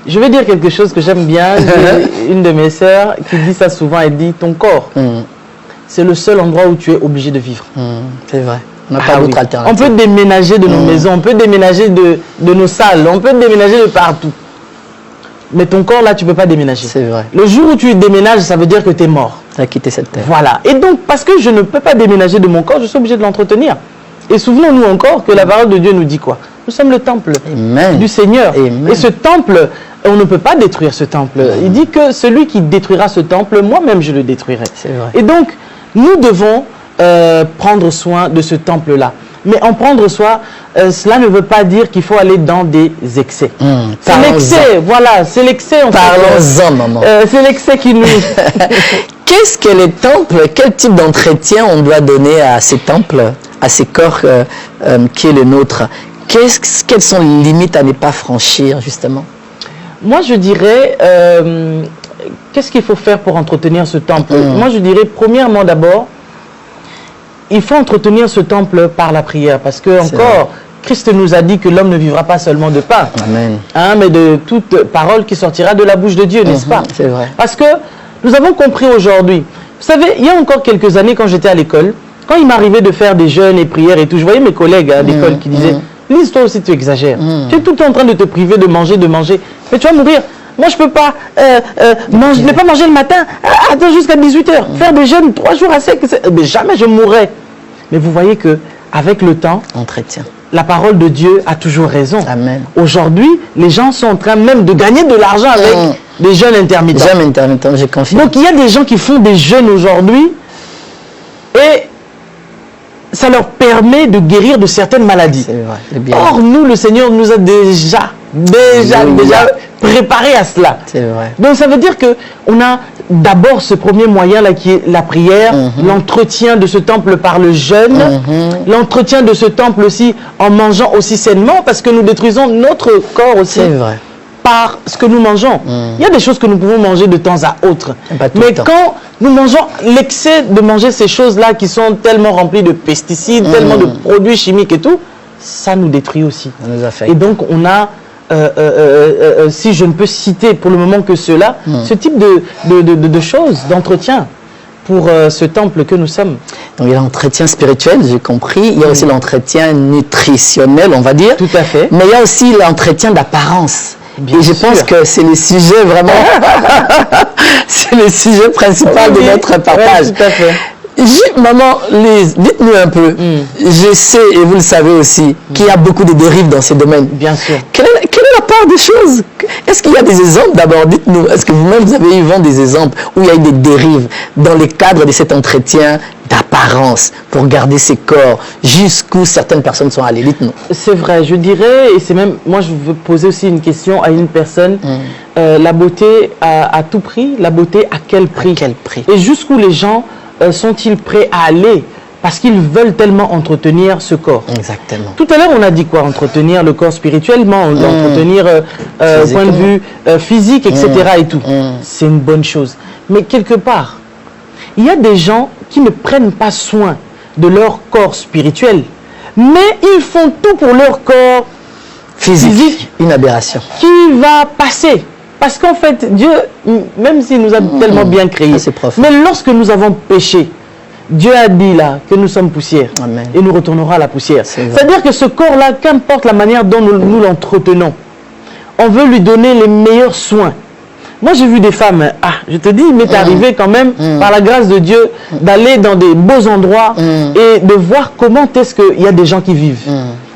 Je vais dire quelque chose que j'aime bien. J'ai une de mes sœurs qui dit ça souvent. Elle dit, ton corps, c'est le seul endroit où tu es obligé de vivre. C'est vrai. On n'a pas d'autre alternative. On peut déménager de nos maisons, on peut déménager de nos salles, on peut déménager de partout. Mais ton corps, là, tu ne peux pas déménager. C'est vrai. Le jour où tu déménages, ça veut dire que tu es mort. Tu as quitté cette terre. Voilà. Et donc, parce que je ne peux pas déménager de mon corps, je suis obligé de l'entretenir. Et souvenons-nous encore que la parole de Dieu nous dit quoi? Nous sommes le temple du Seigneur. Amen. Et ce temple, on ne peut pas détruire ce temple. Il dit que celui qui détruira ce temple, moi-même je le détruirai. C'est vrai. Et donc, nous devons prendre soin de ce temple-là. Mais en prendre soin, cela ne veut pas dire qu'il faut aller dans des excès. C'est l'excès, voilà, c'est l'excès. Parlons-en, maman. C'est l'excès qui nous... Qu'est-ce que les temples? Quel type d'entretien on doit donner à ces temples, à ces corps qui est le nôtre? Quelles sont les limites à ne pas franchir, justement? Moi, je dirais, qu'est-ce qu'il faut faire pour entretenir ce temple? Moi, je dirais, premièrement, d'abord, il faut entretenir ce temple par la prière. Parce que, encore, Christ nous a dit que l'homme ne vivra pas seulement de pain, mais de toute parole qui sortira de la bouche de Dieu, n'est-ce pas? C'est vrai. Parce que nous avons compris aujourd'hui. Vous savez, il y a encore quelques années, quand j'étais à l'école, quand il m'arrivait de faire des jeûnes et prières et tout, je voyais mes collègues à l'école qui disaient, Lise, toi aussi tu exagères. Tu es tout le temps en train de te priver de manger, mais tu vas mourir. Moi, je ne peux pas ne pas manger le matin, attends jusqu'à 18h, faire des jeûnes 3 jours à sec, mais jamais je mourrais. Mais vous voyez que avec le temps, la parole de Dieu a toujours raison. Aujourd'hui, les gens sont en train même de gagner de l'argent avec des jeûnes intermittents. Jeûnes intermittents, j'ai confiance. Donc, il y a des gens qui font des jeûnes aujourd'hui et ça leur permet de guérir de certaines maladies. C'est vrai. Or, nous, le Seigneur nous a déjà préparé à cela. C'est vrai. Donc, ça veut dire qu'on a d'abord ce premier moyen-là qui est la prière, l'entretien de ce temple par le jeûne, l'entretien de ce temple aussi en mangeant aussi sainement, parce que nous détruisons notre corps aussi. C'est vrai. Par ce que nous mangeons. Il y a des choses que nous pouvons manger de temps à autre. Mais quand nous mangeons l'excès de manger ces choses-là qui sont tellement remplies de pesticides, tellement de produits chimiques et tout, ça nous détruit aussi. Ça nous affecte. Et donc on a, si je ne peux citer pour le moment que cela, ce type de choses, d'entretien pour ce temple que nous sommes. Donc il y a l'entretien spirituel, j'ai compris. Il y a aussi l'entretien nutritionnel, on va dire. Tout à fait. Mais il y a aussi l'entretien d'apparence. Et je pense que c'est le sujet vraiment, c'est le sujet principal de notre partage. Tout à fait. Maman, Lise, dites-nous un peu, je sais, et vous le savez aussi, qu'il y a beaucoup de dérives dans ces domaines. Bien sûr. Quelle est la part des choses? Est-ce qu'il y a des exemples d'abord? Dites-nous, est-ce que vous-même vous avez eu vent des exemples où il y a eu des dérives dans le cadre de cet entretien d'apparence pour garder ses corps, jusqu'où certaines personnes sont allées? Dites-nous. C'est vrai, je dirais, et c'est même, moi je veux poser aussi une question à une personne, la beauté à tout prix, la beauté à quel prix? Et jusqu'où les gens sont-ils prêts à aller parce qu'ils veulent tellement entretenir ce corps? Exactement. Tout à l'heure, on a dit quoi? Entretenir le corps spirituellement, entretenir point de vue physique, etc. et tout. C'est une bonne chose. Mais quelque part, il y a des gens qui ne prennent pas soin de leur corps spirituel, mais ils font tout pour leur corps physique. Une aberration. Qui va passer. Parce qu'en fait, Dieu, même s'il nous a tellement bien créés, mais lorsque nous avons péché, Dieu a dit là que nous sommes poussière. Amen. Et nous retournerons à la poussière. C'est-à-dire que ce corps-là, qu'importe la manière dont nous l'entretenons, on veut lui donner les meilleurs soins. Moi, j'ai vu des femmes, je te dis, il m'est arrivé quand même, par la grâce de Dieu, d'aller dans des beaux endroits et de voir comment est-ce qu'il y a des gens qui vivent.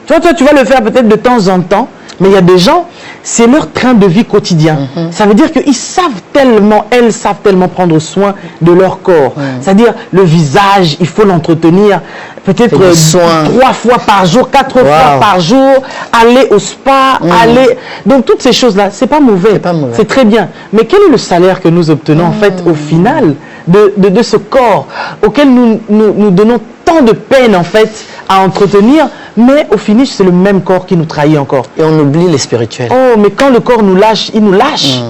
Toi, tu vas le faire peut-être de temps en temps, mais il y a des gens, c'est leur train de vie quotidien. Ça veut dire qu'ils savent tellement, elles savent tellement prendre soin de leur corps. C'est-à-dire le visage, il faut l'entretenir peut-être 3 fois par jour, 4 fois par jour, aller au spa, aller... Donc toutes ces choses-là, c'est pas mauvais, c'est très bien. Mais quel est le salaire que nous obtenons en fait au final de ce corps auquel nous donnons tant de peine en fait à entretenir, mais au finish c'est le même corps qui nous trahit encore. Et on oublie les spirituels. Oh, mais quand le corps nous lâche, il nous lâche.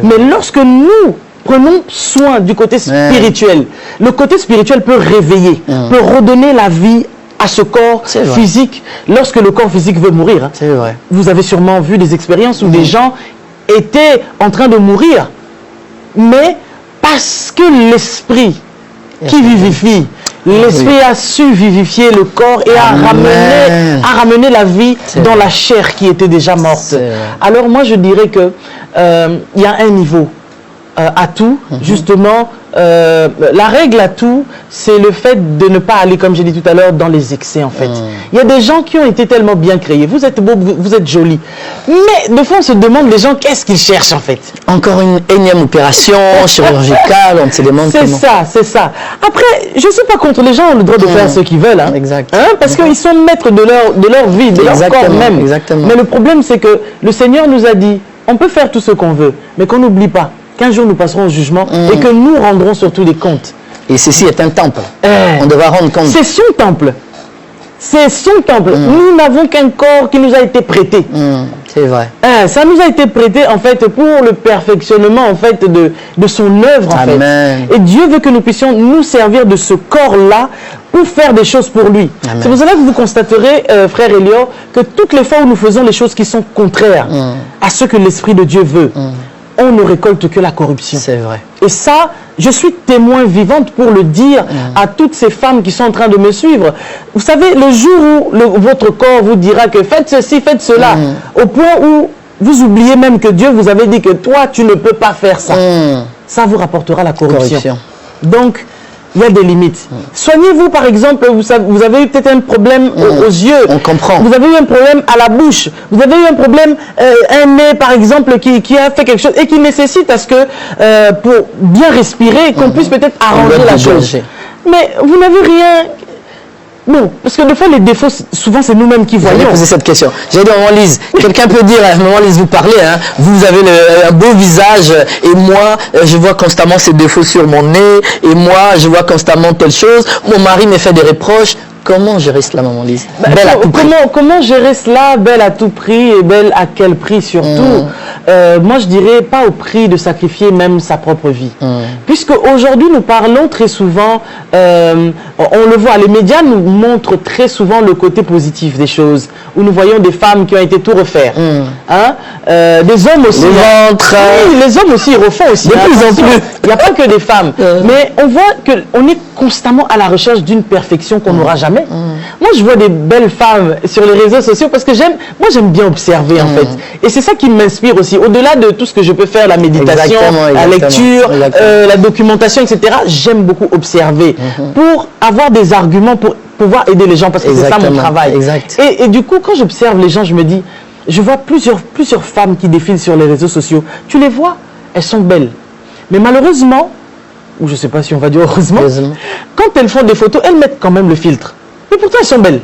Mais lorsque nous prenons soin du côté spirituel, le côté spirituel peut réveiller, peut redonner la vie à ce corps physique lorsque le corps physique veut mourir. C'est vrai. Vous avez sûrement vu des expériences où des gens était en train de mourir, mais parce que l'esprit qui vivifie, l'esprit a su vivifier le corps et a ramené la vie dans la chair qui était déjà morte. Alors moi je dirais que il y a un niveau à tout, justement. La règle à tout, c'est le fait de ne pas aller, comme j'ai dit tout à l'heure, dans les excès en fait. Il y a des gens qui ont été tellement bien créés. Vous êtes beau, vous êtes joli. Mais de fois, on se demande les gens, qu'est-ce qu'ils cherchent en fait? Encore une énième opération chirurgicale, on se demande comment. C'est ça, c'est ça. Après, je ne suis pas contre les gens, ont le droit de faire ce qu'ils veulent. Hein. Exact. Hein, parce qu'ils sont maîtres de leur vie, de leur corps même. Exactement. Mais le problème, c'est que le Seigneur nous a dit, on peut faire tout ce qu'on veut, mais qu'on n'oublie pas qu'un jour nous passerons au jugement et que nous rendrons surtout des comptes. Et ceci est un temple. On devra rendre compte. C'est son temple. C'est son temple. Nous n'avons qu'un corps qui nous a été prêté. C'est vrai. Ça nous a été prêté en fait pour le perfectionnement en fait de son œuvre en fait. Et Dieu veut que nous puissions nous servir de ce corps-là pour faire des choses pour lui. C'est pour cela que vous constaterez, frère Elior, que toutes les fois où nous faisons les choses qui sont contraires à ce que l'Esprit de Dieu veut, on ne récolte que la corruption. C'est vrai. Et ça, je suis témoin vivante pour le dire à toutes ces femmes qui sont en train de me suivre. Vous savez, le jour où votre corps vous dira que faites ceci, faites cela, au point où vous oubliez même que Dieu vous avait dit que toi, tu ne peux pas faire ça. Ça vous rapportera la corruption. Donc, il y a des limites. Soignez-vous, par exemple, vous avez eu peut-être un problème aux yeux. On comprend. Vous avez eu un problème à la bouche. Vous avez eu un problème, un nez, par exemple, qui a fait quelque chose et qui nécessite à ce que, pour bien respirer, qu'on puisse peut-être arranger la chose. Mais vous n'avez rien... Non, parce que des fois, les défauts, souvent, c'est nous-mêmes qui voyons. J'allais poser cette question. J'ai dit, maman Lise, quelqu'un peut dire, maman Lise, vous parlez, hein, vous avez un beau visage, et moi, je vois constamment ces défauts sur mon nez, et moi, je vois constamment telle chose, mon mari me fait des reproches. Comment gérer cela, maman Lise? Belle à tout prix. Comment gérer cela, belle à tout prix, et belle à quel prix surtout? Moi, je dirais pas au prix de sacrifier même sa propre vie. Puisque aujourd'hui, nous parlons très souvent, on le voit, les médias nous montrent très souvent le côté positif des choses, où nous voyons des femmes qui ont été tout refaire. Hein? Des hommes aussi. Oui, les hommes aussi, ils refont aussi. De plus en plus. Il n'y a pas que des femmes. Mais on voit qu'on est constamment à la recherche d'une perfection qu'on n'aura jamais. Moi, je vois des belles femmes sur les réseaux sociaux parce que moi, j'aime bien observer en fait. Et c'est ça qui m'inspire aussi. Au-delà de tout ce que je peux faire, la méditation, la lecture, la documentation, etc., j'aime beaucoup observer pour avoir des arguments pour pouvoir aider les gens parce que c'est ça mon travail. Et du coup, quand j'observe les gens, je me dis, je vois plusieurs femmes qui défilent sur les réseaux sociaux. Tu les vois, elles sont belles. Mais malheureusement, ou je ne sais pas si on va dire heureusement, quand elles font des photos, elles mettent quand même le filtre. Mais pourtant, elles sont belles.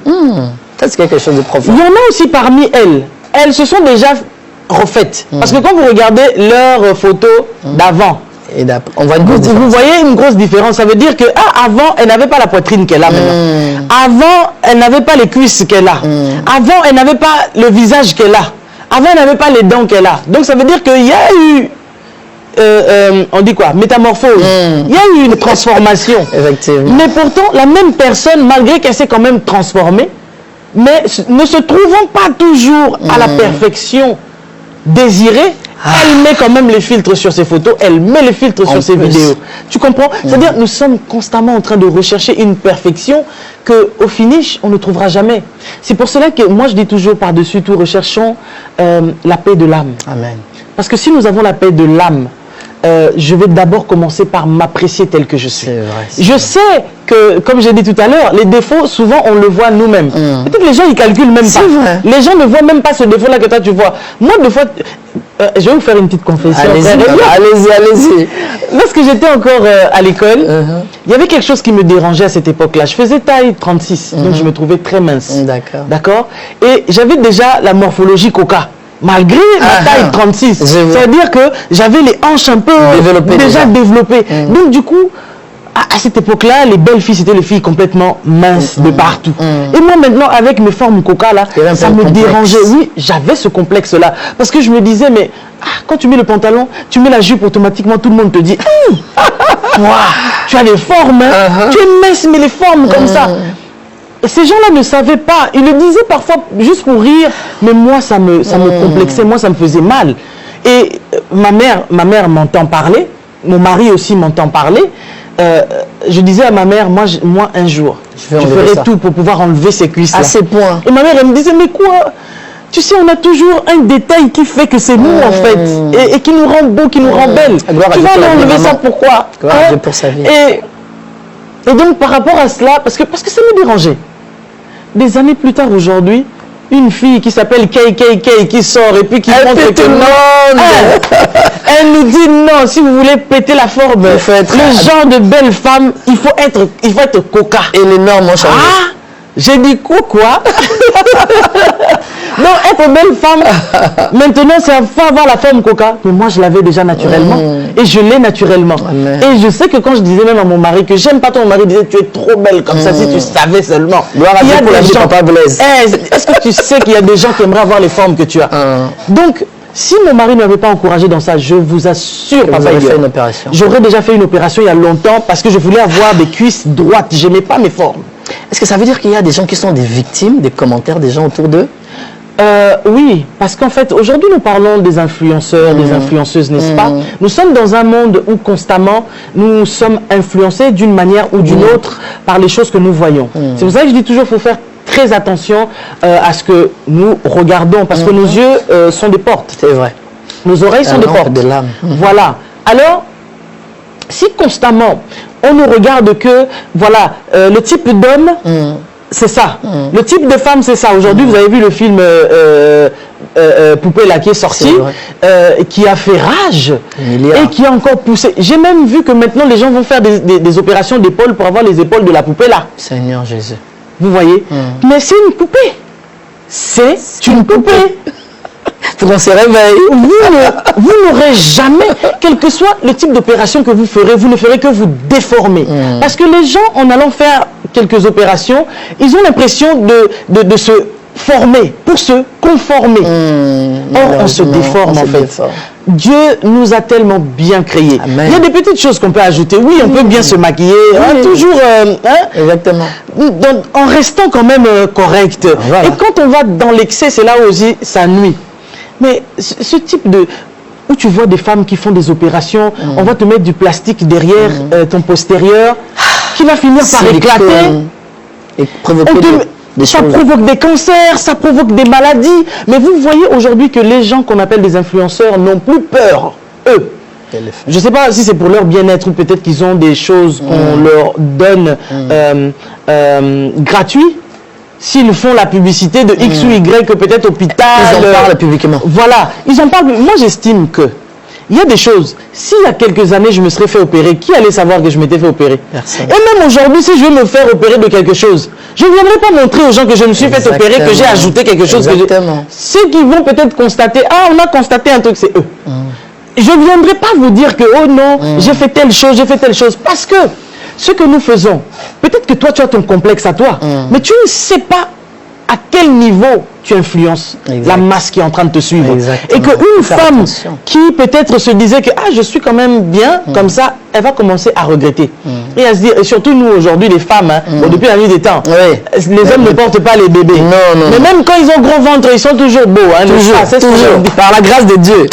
Ça, c'est quelque chose de profond. Il y en a aussi parmi elles. Elles se sont déjà refaites. Parce que quand vous regardez leurs photos d'avant, on voit une grosse différence. Vous voyez une grosse différence. Ça veut dire que avant, elle n'avait pas la poitrine qu'elle a maintenant. Avant, elle n'avait pas les cuisses qu'elle a. Avant, elle n'avait pas le visage qu'elle a. Avant, elle n'avait pas les dents qu'elle a. Donc, ça veut dire qu'il y a eu... on dit quoi? Métamorphose. Il y a eu une transformation. Effectivement. Mais pourtant, la même personne, malgré qu'elle s'est quand même transformée, mais ne se trouvant pas toujours à la perfection désirée, elle met quand même les filtres sur ses photos, elle met les filtres sur ses vidéos. Tu comprends? C'est-à-dire, nous sommes constamment en train de rechercher une perfection qu'au finish, on ne trouvera jamais. C'est pour cela que moi, je dis toujours par-dessus tout, recherchons la paix de l'âme. Amen. Parce que si nous avons la paix de l'âme, je vais d'abord commencer par m'apprécier tel que je suis. Je sais que, comme j'ai dit tout à l'heure, les défauts, souvent, on le voit nous-mêmes. Peut-être que les gens, ils calculent même pas. Vrai. Les gens ne voient même pas ce défaut-là que toi, tu vois. Moi, des fois, je vais vous faire une petite confession. Allez-y. Lorsque j'étais encore à l'école, il y avait quelque chose qui me dérangeait à cette époque-là. Je faisais taille 36, donc je me trouvais très mince. D'accord. Et j'avais déjà la morphologie coca. Malgré ma taille 36, c'est-à-dire que j'avais les hanches un peu déjà développées. Donc du coup, à cette époque-là, les belles filles, c'était les filles complètement minces de partout. Et moi maintenant, avec mes formes coca là, ça me dérangeait. Oui, j'avais ce complexe-là. Parce que je me disais, mais quand tu mets le pantalon, tu mets la jupe, automatiquement tout le monde te dit, tu as les formes, tu es mince, mais les formes comme ça. Et ces gens-là ne savaient pas. Ils le disaient parfois juste pour rire, mais moi, ça me complexait, moi, ça me faisait mal. Et ma mère m'entend parler, mon mari aussi m'entend parler. Je disais à ma mère, moi un jour, je ferai tout pour pouvoir enlever ces cuisses-là. À ces points. Et ma mère, elle me disait, mais quoi? Tu sais, on a toujours un détail qui fait que c'est nous, en fait, et qui nous rend beau, qui nous rend belle. Tu vas enlever ça, pourquoi? Pour sa vie. Et donc, par rapport à cela, parce que ça me dérangeait. Des années plus tard, aujourd'hui, une fille qui s'appelle KKK qui sort et puis qui montre que non, elle nous dit non, si vous voulez péter la forme, le genre de belle femme, il faut être coca. Et les normes ont changé. Ah, j'ai dit quoi? Non, être belle femme, maintenant, c'est faut avoir la forme coca. Mais moi, je l'avais déjà naturellement. Et je l'ai naturellement. Et je sais que quand je disais même à mon mari que j'aime pas ton mari, disait tu es trop belle comme ça, si tu savais seulement. Il y a des gens, Papa Blaise. Est-ce que tu sais qu'il y a des gens qui aimeraient avoir les formes que tu as? Donc, si mon mari ne m'avait pas encouragé dans ça, je vous assure, Papa, fait une opération. J'aurais déjà fait une opération il y a longtemps parce que je voulais avoir des cuisses droites. Je n'aimais pas mes formes. Est-ce que ça veut dire qu'il y a des gens qui sont des victimes des commentaires des gens autour d'eux? Oui, parce qu'en fait, aujourd'hui, nous parlons des influenceurs, des influenceuses, n'est-ce pas? Nous sommes dans un monde où constamment, nous sommes influencés d'une manière ou d'une autre par les choses que nous voyons. C'est pour ça que je dis toujours qu'il faut faire très attention à ce que nous regardons, parce que nos yeux sont des portes. C'est vrai. Nos oreilles sont des portes. De l'âme. Voilà. Alors, si constamment, on ne regarde que, voilà, le type d'homme... C'est ça. Le type de femme, c'est ça. Aujourd'hui, vous avez vu le film Poupée là qui est sorti, qui a fait rage et qui a encore poussé. J'ai même vu que maintenant, les gens vont faire des opérations d'épaule pour avoir les épaules de la poupée là. Seigneur Jésus. Vous voyez? Mais c'est une poupée. C'est une poupée. Pour qu'on se réveille. Vous n'aurez jamais, quel que soit le type d'opération que vous ferez, vous ne ferez que vous déformer. Parce que les gens, en allant faire quelques opérations, ils ont l'impression de se former, pour se conformer. Or, on se déforme en fait. Dieu nous a tellement bien créés. Amen. Il y a des petites choses qu'on peut ajouter. Oui, on peut bien se maquiller, toujours exactement. En restant quand même correct. Voilà. Et quand on va dans l'excès, c'est là aussi ça nuit. Mais ce type de... où tu vois des femmes qui font des opérations, on va te mettre du plastique derrière ton postérieur, qui va finir par éclater. Et provoquer ça provoque des cancers, ça provoque des maladies. Mais vous voyez aujourd'hui que les gens qu'on appelle des influenceurs n'ont plus peur, eux. Je ne sais pas si c'est pour leur bien-être ou peut-être qu'ils ont des choses qu'on leur donne gratuit. S'ils font la publicité de X ou Y, peut-être hôpital. Ils en parlent publiquement. Voilà, ils en parlent. Moi, j'estime que il y a des choses. S'il y a quelques années, je me serais fait opérer, qui allait savoir que je m'étais fait opérer? Personne. Et même aujourd'hui, si je veux me faire opérer de quelque chose, je ne viendrai pas montrer aux gens que je me suis fait opérer, que j'ai ajouté quelque chose. Ceux qui vont peut-être constater, ah, on a constaté un truc, c'est eux. Je ne viendrai pas vous dire que, oh non, j'ai fait telle chose, parce que ce que nous faisons, peut-être que toi, tu as ton complexe à toi, mais tu ne sais pas à quel niveau tu influences la masse qui est en train de te suivre. Et qu'une femme qui peut-être se disait que je suis quand même bien, comme ça, elle va commencer à regretter. Et à se dire, et surtout nous aujourd'hui, les femmes, bon, depuis la nuit des temps, les hommes ne portent pas les bébés. Non. Mais même quand ils ont gros ventre, ils sont toujours beaux. Toujours. Par la grâce de Dieu.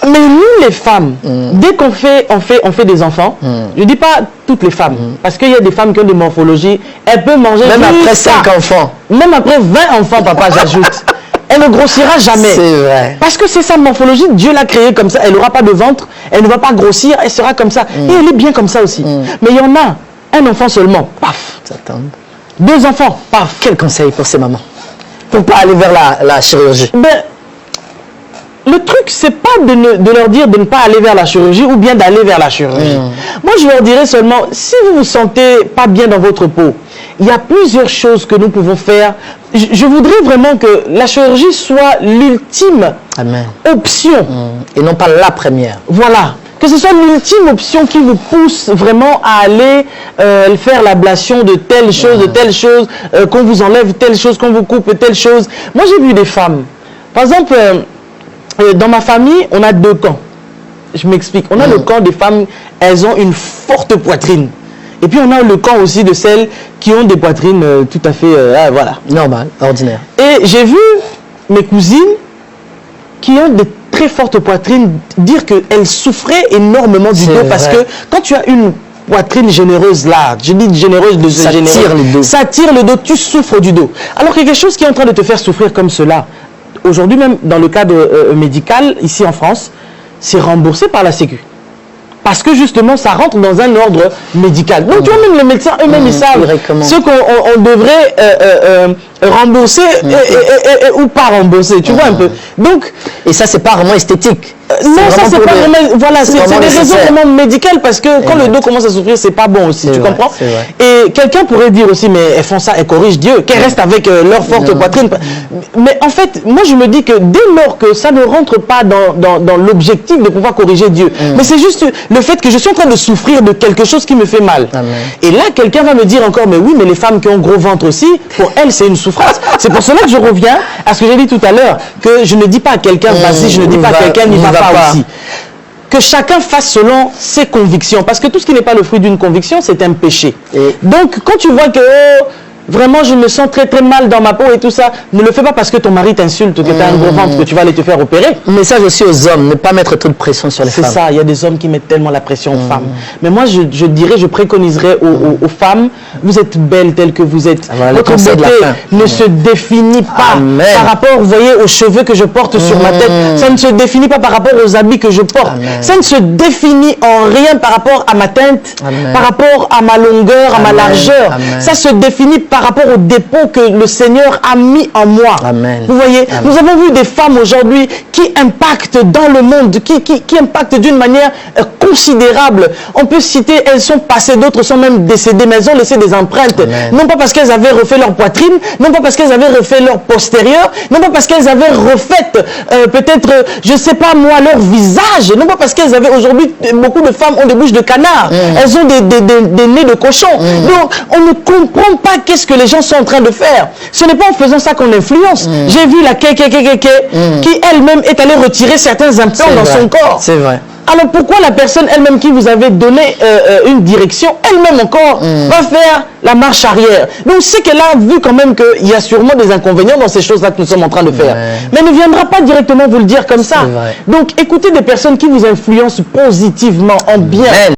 Mais nous, les femmes, dès qu'on fait des enfants, je ne dis pas toutes les femmes, parce qu'il y a des femmes qui ont des morphologies, elles peuvent manger même après 5 enfants. Même après 20 enfants, papa, j'ajoute. Elle ne grossira jamais. C'est vrai. Parce que c'est sa morphologie, Dieu l'a créée comme ça. Elle n'aura pas de ventre, elle ne va pas grossir, elle sera comme ça. Et elle est bien comme ça aussi. Mais il y en a un enfant seulement, paf. Ça tombe. 2 enfants, paf. Quel conseil pour ces mamans? Pour ne pas aller vers la chirurgie. Le truc, c'est pas de leur dire de ne pas aller vers la chirurgie ou bien d'aller vers la chirurgie. Moi, je leur dirais seulement, si vous vous sentez pas bien dans votre peau, il y a plusieurs choses que nous pouvons faire. Je voudrais vraiment que la chirurgie soit l'ultime option. Et non pas la première. Voilà. Que ce soit l'ultime option qui vous pousse vraiment à aller faire l'ablation de telle chose, qu'on vous enlève telle chose, qu'on vous coupe telle chose. Moi, j'ai vu des femmes. Par exemple... dans ma famille, on a 2 camps. Je m'explique. On a le camp des femmes, elles ont une forte poitrine. Et puis on a le camp aussi de celles qui ont des poitrines tout à fait, voilà. Normal, ordinaire. Et j'ai vu mes cousines qui ont des très forte poitrine, dire qu'elle souffrait énormément du dos parce que quand tu as une poitrine généreuse là, je dis généreuse de ce généreux, tire le dos. Ça tire le dos, tu souffres du dos. Alors qu'il y a quelque chose qui est en train de te faire souffrir comme cela, aujourd'hui même dans le cadre médical, ici en France, c'est remboursé par la Sécu. Parce que justement, ça rentre dans un ordre médical. Donc, tu vois, même les médecins eux-mêmes, ils savent ce qu'on devrait rembourser ou pas rembourser. Tu vois un peu. Donc, et ça, c'est pas vraiment esthétique. Non, ça, c'est pas vraiment... Voilà, c'est des raisons vraiment médicales parce que quand le dos commence à souffrir, c'est pas bon aussi. Tu comprends? Et quelqu'un pourrait dire aussi, mais elles font ça, elles corrigent Dieu, qu'elles restent avec leur forte poitrine. Mais en fait, moi, je me dis que dès lors que ça ne rentre pas dans l'objectif de pouvoir corriger Dieu, mais c'est juste le fait que je suis en train de souffrir de quelque chose qui me fait mal. Et là, quelqu'un va me dire encore, mais oui, mais les femmes qui ont gros ventre aussi, pour elles, c'est une souffrance. C'est pour cela que je reviens à ce que j'ai dit tout à l'heure, que je ne dis pas à quelqu'un, vas-y, je ne dis pas à quelqu'un, n'y va pas aussi. Que chacun fasse selon ses convictions. Parce que tout ce qui n'est pas le fruit d'une conviction, c'est un péché. Donc, quand tu vois que vraiment je me sens très très mal dans ma peau et tout ça, ne le fais pas parce que ton mari t'insulte, que tu as un gros ventre, que tu vas aller te faire opérer. Message aussi aux hommes, ne pas mettre trop de pression sur les femmes. C'est ça, il y a des hommes qui mettent tellement la pression aux femmes. Mais moi je dirais, je préconiserais aux femmes, vous êtes belles telles que vous êtes. Votre beauté ne se définit pas par rapport, vous voyez, aux cheveux que je porte sur ma tête. Ça ne se définit pas par rapport aux habits que je porte. Ça ne se définit en rien par rapport à ma teinte, par rapport à ma longueur, à ma largeur. Ça se définit par rapport au dépôt que le Seigneur a mis en moi. Vous voyez, nous avons vu des femmes aujourd'hui qui impactent dans le monde, qui impactent d'une manière considérable. On peut citer, elles sont passées, d'autres sont même décédées, mais elles ont laissé des empreintes. Non pas parce qu'elles avaient refait leur poitrine, non pas parce qu'elles avaient refait leur postérieur, non pas parce qu'elles avaient refait peut-être, je ne sais pas moi, leur visage, non pas parce qu'elles avaient aujourd'hui, beaucoup de femmes ont des bouches de canard, elles ont des nez de cochon. Donc, on ne comprend pas qu'est-ce que les gens sont en train de faire. Ce n'est pas en faisant ça qu'on influence. J'ai vu la qui elle-même est allée retirer certains implants dans son corps. C'est vrai. Alors pourquoi la personne elle-même qui vous avait donné une direction, elle-même encore, va faire la marche arrière? Donc c'est qu'elle a vu quand même qu'il y a sûrement des inconvénients dans ces choses-là que nous sommes en train de faire. Mais elle ne viendra pas directement vous le dire comme ça. Donc écoutez des personnes qui vous influencent positivement, en bien.